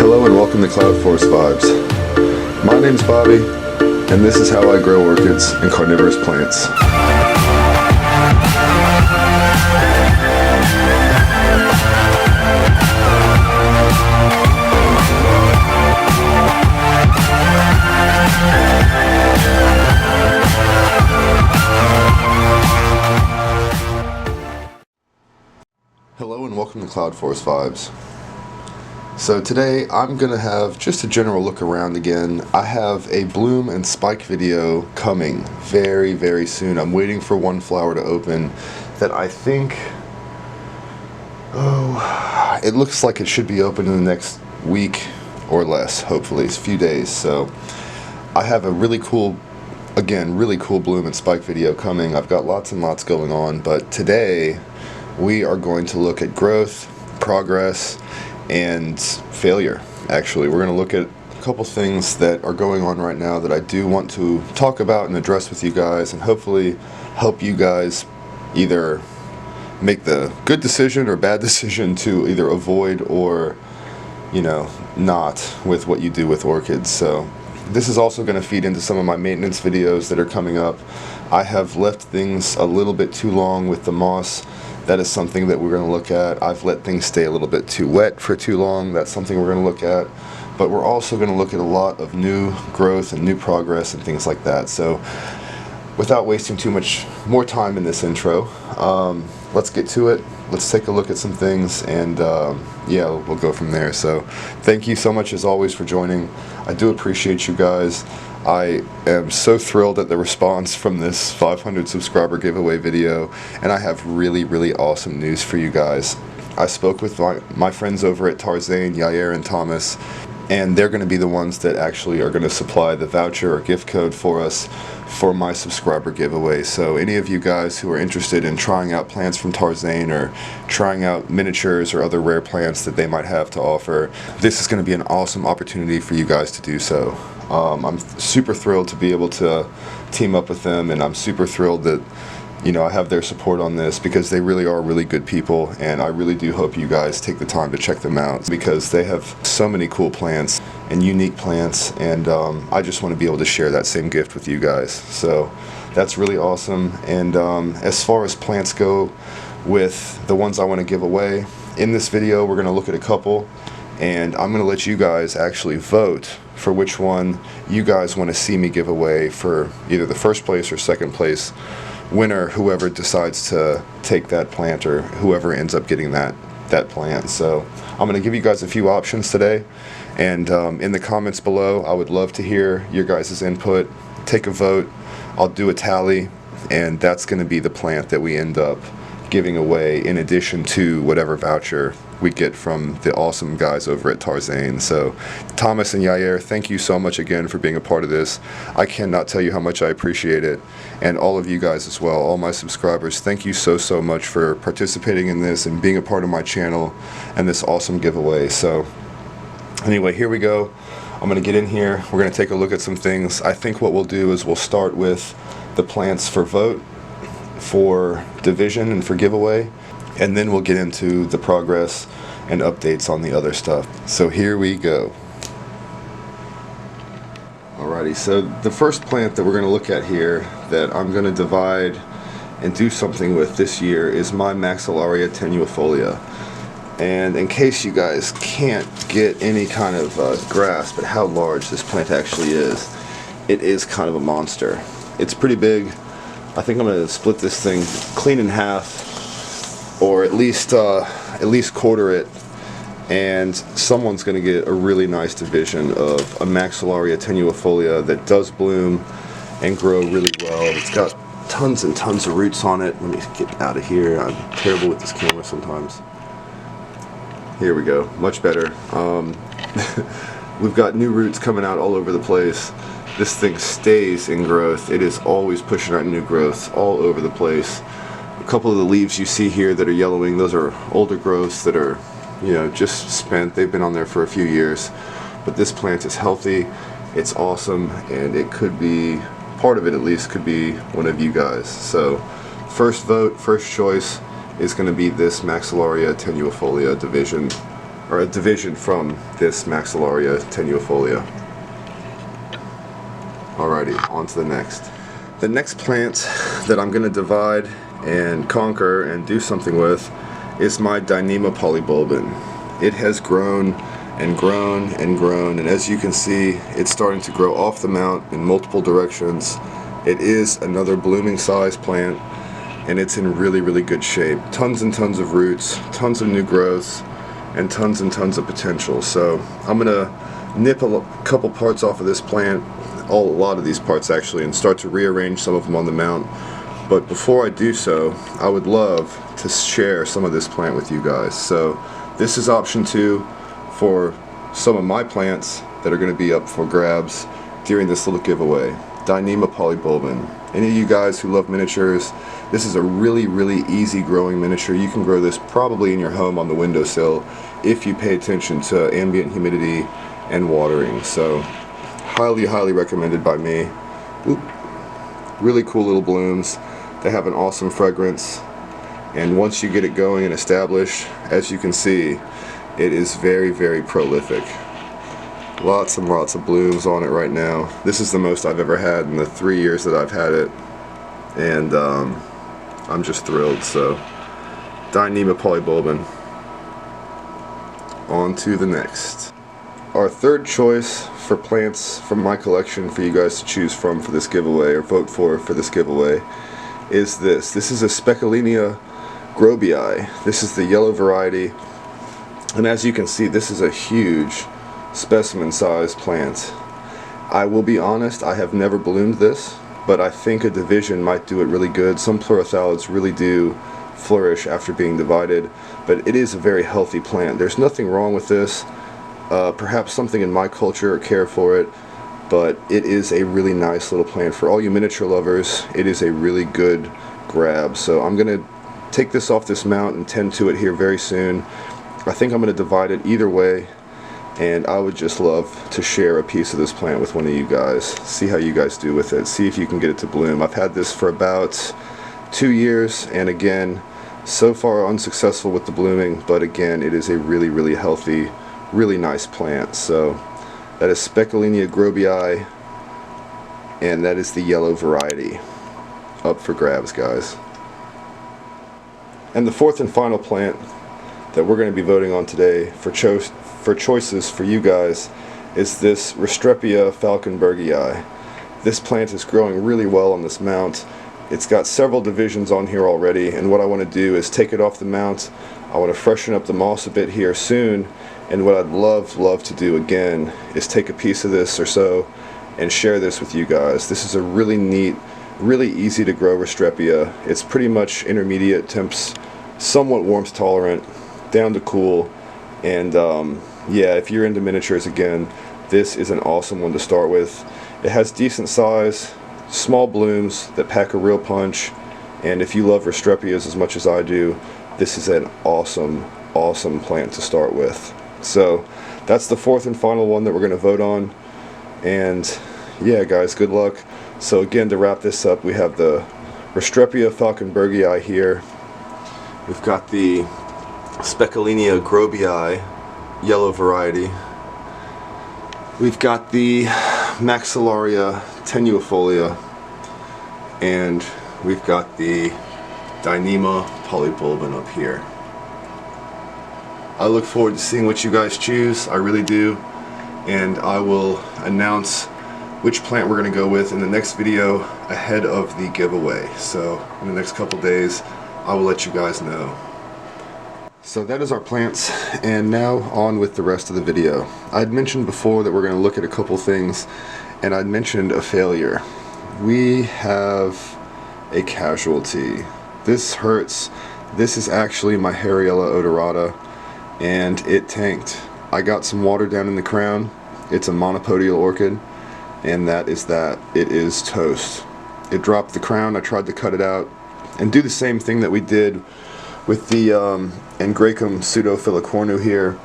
Hello and welcome to Cloud Forest Vibes. My name's Bobby, and this is how I grow orchids and carnivorous plants. Hello and welcome to Cloud Forest Vibes. So today I'm going to have just a general look around again. I have a bloom and spike video coming very, very soon. I'm waiting for one flower to open that I think, it looks like it should be open in the next week or less, hopefully. It's a few days. So I have a really cool bloom and spike video coming. I've got lots and lots going on, but today we are going to look at growth, progress, and failure. Actually, we're going to look at a couple things that are going on right now that I do want to talk about and address with you guys, and hopefully help you guys either make the good decision or bad decision to either avoid or, not with what you do with orchids. So this is also going to feed into some of my maintenance videos that are coming up. I have left things a little bit too long with the moss. That is something that we're going to look at. I've let things stay a little bit too wet for too long. That's something we're going to look at. But we're also going to look at a lot of new growth and new progress and things like that. So without wasting too much more time in this intro, let's get to it. Let's take a look at some things, and yeah, we'll go from there. So thank you so much as always for joining. I do appreciate you guys. I am so thrilled at the response from this 500 subscriber giveaway video, and I have really, really awesome news for you guys. I spoke with my friends over at Tarzan, Yair, and Thomas, and they're going to be the ones that actually are going to supply the voucher or gift code for us for my subscriber giveaway. So any of you guys who are interested in trying out plants from Tarzan or trying out miniatures or other rare plants that they might have to offer, this is going to be an awesome opportunity for you guys to do so. I'm super thrilled to be able to team up with them, and I'm super thrilled that I have their support on this, because they really are really good people, and I really do hope you guys take the time to check them out, because they have so many cool plants and unique plants, and I just want to be able to share that same gift with you guys. So that's really awesome. And as far as plants go, with the ones I want to give away, in this video we're going to look at a couple, and I'm going to let you guys actually vote for which one you guys want to see me give away for either the first place or second place winner, whoever decides to take that plant or whoever ends up getting that plant. So I'm going to give you guys a few options today, and in the comments below I would love to hear your guys' input. Take a vote, I'll do a tally, and that's going to be the plant that we end up giving away, in addition to whatever voucher we get from the awesome guys over at Tarzan. So Thomas and Yair, thank you so much again for being a part of this. I cannot tell you how much I appreciate it, and all of you guys as well, all my subscribers, thank you so much for participating in this and being a part of my channel and this awesome giveaway. So anyway, here we go. I'm going to get in here. We're going to take a look at some things. I think what we'll do is we'll start with the plants for vote, for division, and for giveaway, and then we'll get into the progress and updates on the other stuff. So here we go. Alrighty, so the first plant that we're going to look at here that I'm going to divide and do something with this year is my Maxillaria tenuifolia. And in case you guys can't get any kind of grasp at how large this plant actually is, it is kind of a monster. It's pretty big. I think I'm going to split this thing clean in half, or at least quarter it, and someone's going to get a really nice division of a Maxillaria tenuifolia that does bloom and grow really well. It's got tons and tons of roots on it. Let me get out of here. I'm terrible with this camera sometimes. Here we go, much better. We've got new roots coming out all over the place. This thing stays in growth. It is always pushing out new growth all over the place. A couple of the leaves you see here that are yellowing, those are older growths that are, just spent. They've been on there for a few years. But this plant is healthy, it's awesome, and it could be, part of it at least, could be one of you guys. So first vote, first choice is going to be this Maxillaria tenuifolia division or a division from this Maxillaria tenuifolia. Alrighty, on to the next. The next plant that I'm going to divide and conquer and do something with is my Dyneema polybulbin. It has grown and grown and grown, and as you can see, it's starting to grow off the mount in multiple directions. It is another blooming size plant, and it's in really good shape. Tons and tons of roots, tons of new growths, and tons of potential. So I'm gonna nip a couple parts off of this plant, a lot of these parts actually, and start to rearrange some of them on the mount. But before I do so, I would love to share some of this plant with you guys. So this is option 2 for some of my plants that are going to be up for grabs during this little giveaway. Dyneema polybulbin. Any of you guys who love miniatures, this is a really easy growing miniature. You can grow this probably in your home on the windowsill if you pay attention to ambient humidity and watering. So highly recommended by me. Oop. Really cool little blooms. They have an awesome fragrance, and once you get it going and established, as you can see, it is very prolific. Lots and lots of blooms on it right now. This is the most I've ever had in the 3 years that I've had it, and I'm just thrilled. So Dyneema polybulbin. On to the next. Our third choice for plants from my collection for you guys to choose from for this giveaway, or vote for this giveaway, is this. This is a Speculinia grobii. This is the yellow variety, and as you can see, this is a huge specimen sized plant. I will be honest, I have never bloomed this, but I think a division might do it really good. Some pleurothalids really do flourish after being divided, but it is a very healthy plant. There's nothing wrong with this. Perhaps something in my culture or care for it, but it is a really nice little plant. For all you miniature lovers, it is a really good grab. So I'm going to take this off this mount and tend to it here very soon. I think I'm going to divide it either way, and I would just love to share a piece of this plant with one of you guys. See how you guys do with it. See if you can get it to bloom. I've had this for about 2 years, and again, so far unsuccessful with the blooming, but again, it is a really healthy, really nice plant. So that is Speculinia grobii, and that is the yellow variety. Up for grabs, guys. And the fourth and final plant that we're going to be voting on today for choices for you guys is this Restrepia falkenbergii. This plant is growing really well on this mount. It's got several divisions on here already, and what I want to do is take it off the mount. I want to freshen up the moss a bit here soon, and what I'd love to do again is take a piece of this or so and share this with you guys. This is a really neat, really easy to grow Restrepia. It's pretty much intermediate temps, somewhat warmth tolerant, down to cool, and yeah, if you're into miniatures, again, this is an awesome one to start with. It has decent size, small blooms that pack a real punch, and if you love Restrepias as much as I do, this is an awesome plant to start with. So that's the fourth and final one that we're going to vote on, and yeah guys, good luck. So again, to wrap this up, we have the Restrepia falkenbergii here. We've got the Speculinia grobii yellow variety. We've got the Maxillaria tenuifolia, and we've got the Dyneema polybulbin up here. I look forward to seeing what you guys choose. I really do, and I will announce which plant we're going to go with in the next video ahead of the giveaway. So in the next couple days, I will let you guys know. So that is our plants, and now on with the rest of the video. I'd mentioned before that we're going to look at a couple things, and I'd mentioned a failure. We have a casualty. This hurts. This is actually my Hariella odorata, and it tanked. I got some water down in the crown. It's a monopodial orchid, and that is that. It is toast. It dropped the crown. I tried to cut it out and do the same thing that we did with the Angraecum pseudophilicornu here,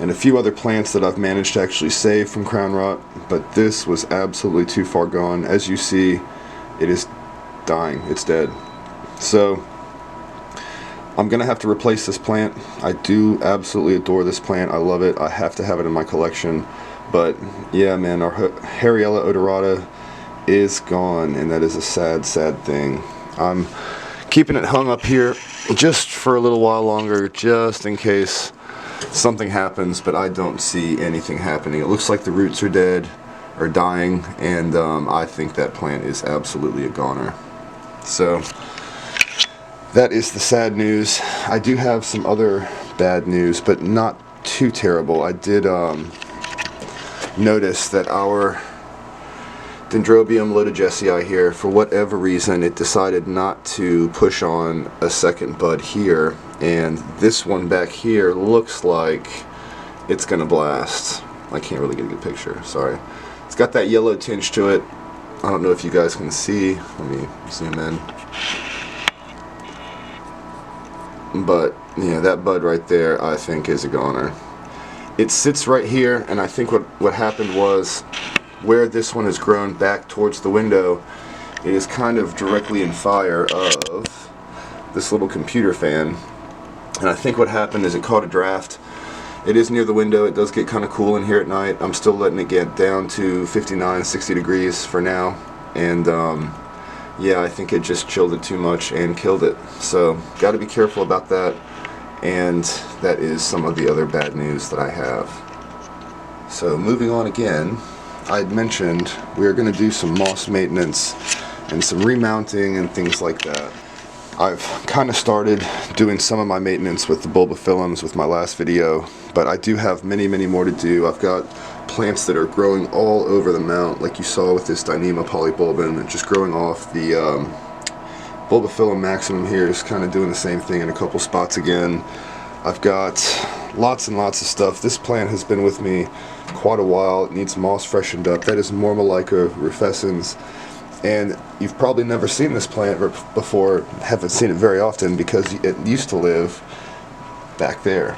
and a few other plants that I've managed to actually save from crown rot, but this was absolutely too far gone. As you see, it is dying. It's dead. So I'm gonna have to replace this plant. I do absolutely adore this plant. I love it. I have to have it in my collection. But yeah, man, our Harryella odorata is gone, and that is a sad, sad thing. I'm keeping it hung up here just for a little while longer, just in case something happens, but I don't see anything happening. It looks like the roots are dead or dying, and I think that plant is absolutely a goner. So that is the sad news. I do have some other bad news, but not too terrible. I did notice that our Dendrobium lotojesii here, for whatever reason, it decided not to push on a second bud here, and this one back here looks like it's gonna blast. I can't really get a good picture, sorry. It's got that yellow tinge to it. I don't know if you guys can see. Let me zoom in. But yeah, that bud right there I think is a goner. It sits right here, and I think what happened was, where this one has grown back towards the window, it is kind of directly in fire of this little computer fan. And I think what happened is it caught a draft. It is near the window. It does get kind of cool in here at night. I'm still letting it get down to 59, 60 degrees for now. And yeah, I think it just chilled it too much and killed it. So got to be careful about that. And that is some of the other bad news that I have. So moving on again, I had mentioned we are going to do some moss maintenance and some remounting and things like that. I've kind of started doing some of my maintenance with the bulbophyllums with my last video, but I do have many, many more to do. I've got plants that are growing all over the mount, like you saw with this Dyneema polybulbin, and just growing off. The bulbophyllum maximum here is kind of doing the same thing in a couple spots again. I've got lots and lots of stuff. This plant has been with me quite a while. It needs moss freshened up. That is Mormolaica rufescens. And you've probably never seen this plant before, haven't seen it very often, because it used to live back there.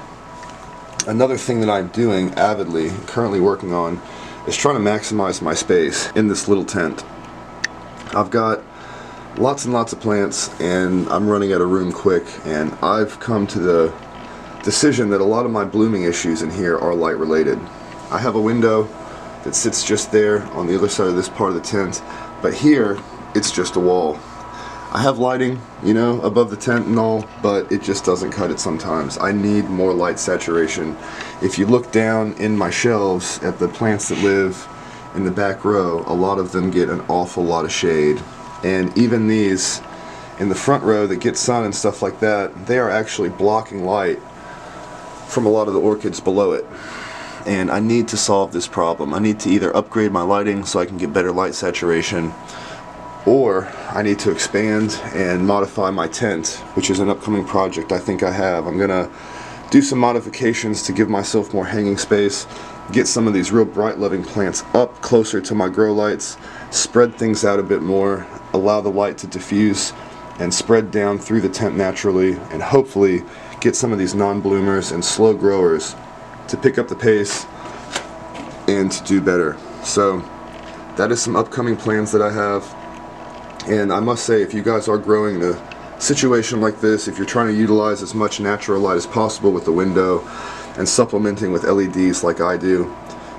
Another thing that I'm doing avidly, currently working on, is trying to maximize my space in this little tent. I've got lots and lots of plants, and I'm running out of room quick, and I've come to the decision that a lot of my blooming issues in here are light related. I have a window that sits just there on the other side of this part of the tent, but here it's just a wall. I have lighting, you know, above the tent and all, but it just doesn't cut it sometimes. I need more light saturation. If you look down in my shelves at the plants that live in the back row, a lot of them get an awful lot of shade. And even these in the front row that get sun and stuff like that, they are actually blocking light from a lot of the orchids below it. And I need to solve this problem. I need to either upgrade my lighting so I can get better light saturation, or I need to expand and modify my tent, which is an upcoming project I think I have. I'm gonna do some modifications to give myself more hanging space, get some of these real bright loving plants up closer to my grow lights, spread things out a bit more, allow the light to diffuse and spread down through the tent naturally, and hopefully get some of these non-bloomers and slow growers to pick up the pace and to do better. So that is some upcoming plans that I have. And I must say, if you guys are growing in a situation like this, if you're trying to utilize as much natural light as possible with the window and supplementing with LEDs like I do,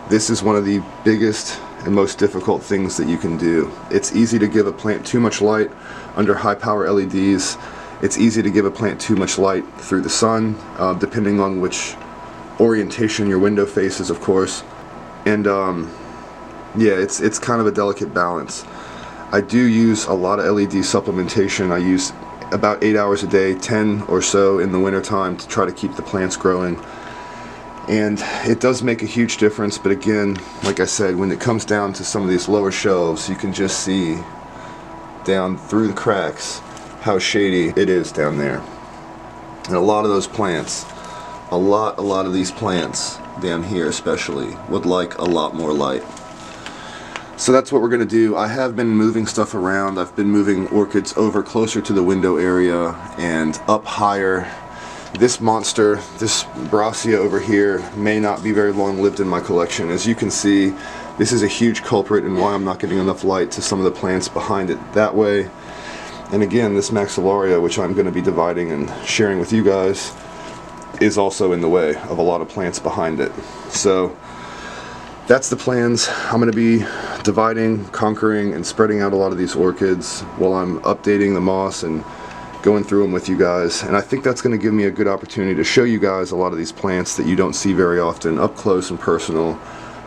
this is one of the biggest and most difficult things that you can do. It's easy to give a plant too much light under high power LEDs. It's easy to give a plant too much light through the sun, depending on which orientation your window faces, of course. And yeah, it's kind of a delicate balance. I do use a lot of LED supplementation. I use about 8 hours a day, 10 or so in the winter time, to try to keep the plants growing. And it does make a huge difference, but again, like I said, when it comes down to some of these lower shelves, you can just see down through the cracks how shady it is down there. And a lot of those plants, a lot of these plants down here especially, would like a lot more light. So that's what we're going to do. I have been moving stuff around. I've been moving orchids over closer to the window area and up higher. This monster, this Brassia over here, may not be very long lived in my collection. As you can see, this is a huge culprit and why I'm not getting enough light to some of the plants behind it that way. And again, this Maxillaria, which I'm going to be dividing and sharing with you guys, is also in the way of a lot of plants behind it. So that's the plans. I'm going to be dividing, conquering, and spreading out a lot of these orchids while I'm updating the moss and going through them with you guys. And I think that's going to give me a good opportunity to show you guys a lot of these plants that you don't see very often up close and personal,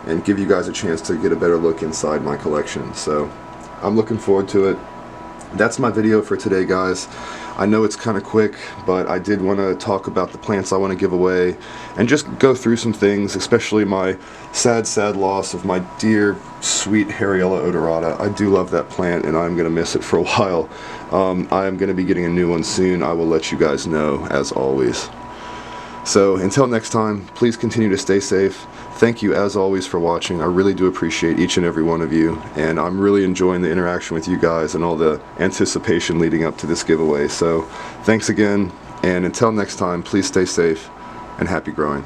and give you guys a chance to get a better look inside my collection. So I'm looking forward to it. That's my video for today, guys. I know it's kind of quick, but I did want to talk about the plants I want to give away and just go through some things, especially my sad loss of my dear sweet Harryella odorata. I do love that plant and I'm going to miss it for a while. I am going to be getting a new one soon. I will let you guys know, as always. So until next time, please continue to stay safe. Thank you as always for watching. I really do appreciate each and every one of you, and I'm really enjoying the interaction with you guys and all the anticipation leading up to this giveaway. So thanks again, and until next time, please stay safe and happy growing.